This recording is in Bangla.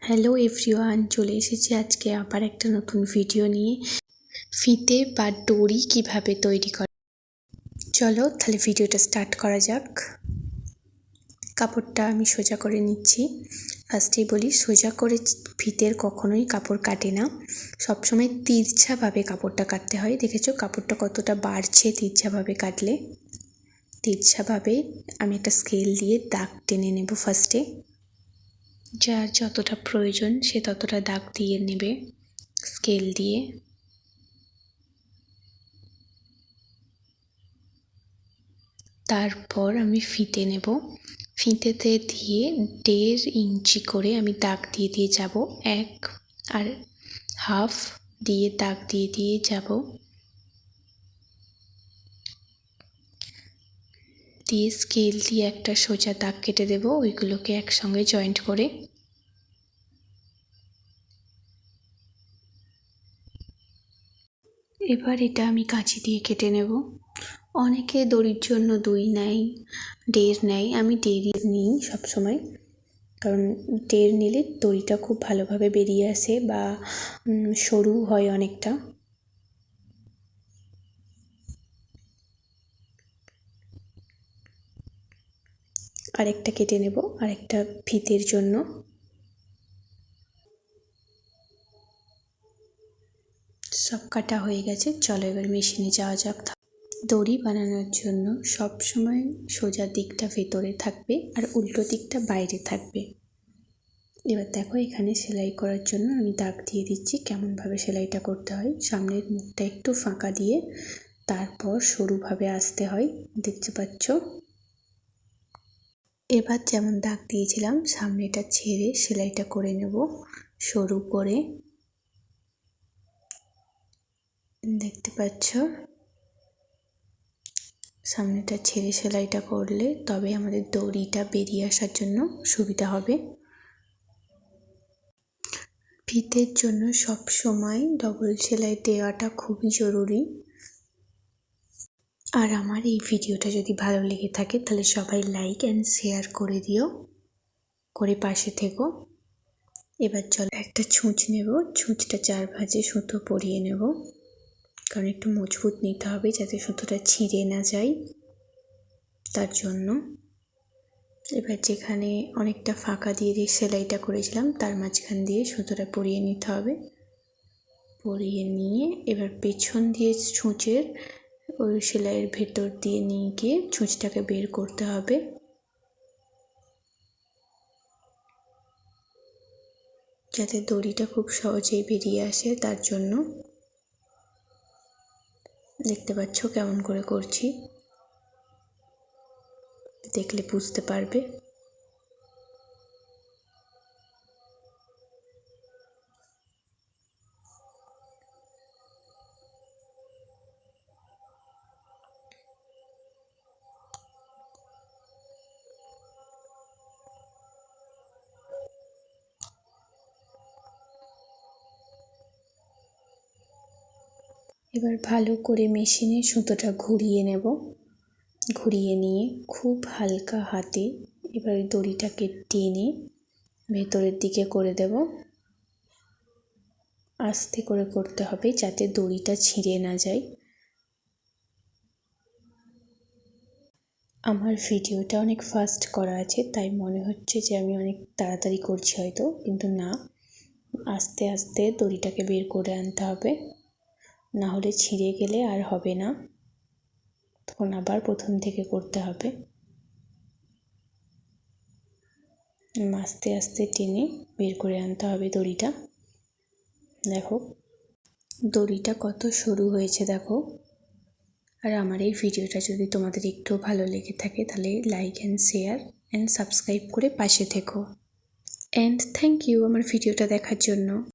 হ্যালো এভরিওয়ান, চলে এসেছি আজকে আবার একটা নতুন ভিডিও নিয়ে। ফিতে বা দড়ি কিভাবে তৈরি করে, চলো তাহলে ভিডিওটা স্টার্ট করা যাক। কাপড়টা আমি সোজা করে নিচ্ছি। ফার্স্টেই বলি, সোজা করে ফিতের কখনোই কাপড় কাটে না, সবসময় তিরছাভাবে কাপড়টা কাটতে হয়। দেখেছো কাপড়টা কতটা বাড়ছে তিরছাভাবে কাটলে। তিরছাভাবে আমি একটা স্কেল দিয়ে দাগ টেনে নেব। ফার্স্টে যার যতটা প্রয়োজন সে ততটা দাগ দিয়ে নেবে স্কেল দিয়ে। তারপর আমি ফিতে নেব, ফিতেতে দিয়ে 1.5 ইঞ্চি করে আমি দাগ দিয়ে দিয়ে যাব। 1 আর হাফ দিয়ে দাগ দিয়ে দিয়ে যাব, দিয়ে স্কেল দিয়ে একটা সোজা দাগ কেটে দেব ওইগুলোকে একসঙ্গে জয়েন্ট করে। এবার এটা আমি কাঁচি দিয়ে কেটে নেব। অনেকে দড়ির জন্য 2 নেয়, 1.5 নেয়, আমি 1.5 নিই সবসময়, কারণ 1.5 নিলে দড়িটা খুব ভালোভাবে বেরিয়ে আসে বা সরু হয় অনেকটা। আরেকটা কেটে নেব আরেকটা ফিতের জন্য। সব কাটা হয়ে গেছে, চলো এবার মেশিনে যাওয়া যাক। দড়ি বানানোর জন্য সব সময় সোজা দিকটা ভেতরে থাকবে আর উল্টো দিকটা বাইরে থাকবে। এবার দেখো এখানে সেলাই করার জন্য আমি দাগ দিয়ে দিচ্ছি কেমনভাবে সেলাইটা করতে হয়। সামনের মুখটা একটু ফাঁকা দিয়ে তারপর সরুভাবে আসতে হয়, দেখতে পাচ্ছ। এবার যেমন দাগ দিয়েছিলাম সামনেটা ছেড়ে সেলাইটা করে নেব সরু করে, দেখতে পাচ্ছ। সামনেটা ছেড়ে সেলাইটা করলে তবে আমাদের দড়িটা বেরিয়ে আসার জন্য সুবিধা হবে। ফিতের জন্য সব সময় ডবল সেলাই দেওয়াটা খুবই জরুরি। আর আমার এই ভিডিওটা যদি ভালো লেগে থাকে তাহলে সবাই লাইক অ্যান্ড শেয়ার করে দিও, করে পাশে থেকো। এবার চলো একটা ছুঁচ নেব, ছুঁচটা 4 ভাঁজে সুতো পরিয়ে নেব, কারণ একটু মজবুত নিতে হবে যাতে সুতোটা ছিঁড়ে না যায়, তার জন্য। এবার যেখানে অনেকটা ফাঁকা দিয়ে সেলাইটা করেছিলাম তার মাঝখান দিয়ে সুতোটা পরিয়ে নিতে হবে। পরিয়ে নিয়ে এবার পেছন দিয়ে ছুঁচের ওই সেলাইয়ের ভেতর দিয়ে নিয়ে গিয়ে ছুঁচটাকে বের করতে হবে, যাতে দড়িটা খুব সহজেই বেরিয়ে আসে, তার জন্য। দেখতে পাচ্ছ কেমন করে করছি, দেখলে বুঝতে পারবে। এবার ভালো করে মেশিনে সুতোটা ঘুরিয়ে নেব, ঘুরিয়ে নিয়ে খুব হালকা হাতে এবার দড়িটাকে টেনে ভেতরের দিকে করে দেব। আস্তে করে করতে হবে যাতে দড়িটা ছিঁড়ে না যায়। আমার ভিডিওটা অনেক ফাস্ট করা আছে তাই মনে হচ্ছে যে আমি অনেক তাড়াতাড়ি করছি হয়তো, কিন্তু না, আস্তে আস্তে দড়িটাকে বের করে আনতে হবে, না হলে ছিঁড়ে গেলে আর হবে না, তখন আবার প্রথম থেকে করতে হবে। আস্তে আস্তে টেনে বের করে আনতে হবে দড়িটা। দেখো দড়িটা কত সরু হয়েছে দেখো। আর আমার এই ভিডিওটা যদি তোমাদের একটু ভালো লেগে থাকে তাহলে like and share and subscribe করে পাশে থেকো। অ্যান্ড থ্যাংক ইউ আমার ভিডিওটা দেখার জন্য।